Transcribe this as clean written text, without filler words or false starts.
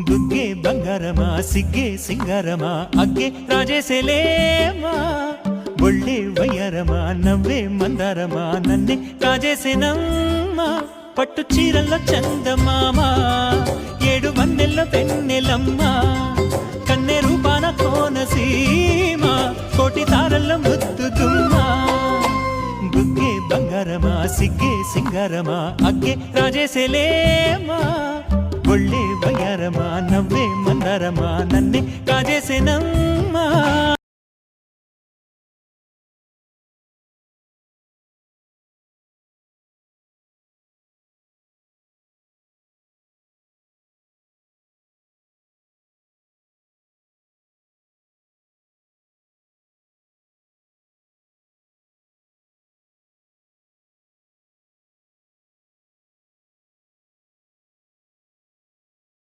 బుగ్గే బంగారమా సిగ్గే సింగారమా అగ్గే రాజేసేలేమా ఒళ్ళే వయ్యారమా నవ్వే మందారమా నన్నే కాజేసేనమ్మా పట్టు చీరల్లో చందమామా ఏడు వన్నెల్లో పెన్నెలమ్మా కన్నె రూపాన కోనసీమ కోటి తారల్లో ముద్దుతుమ్మా బుగ్గే బంగారమా సిగ్గే సింగారమా అగ్గే రాజేసేలేమా ఒళ్ళే వయ్యారమా నవ్వే మందారమా నన్నే కాజేసేనమ్మా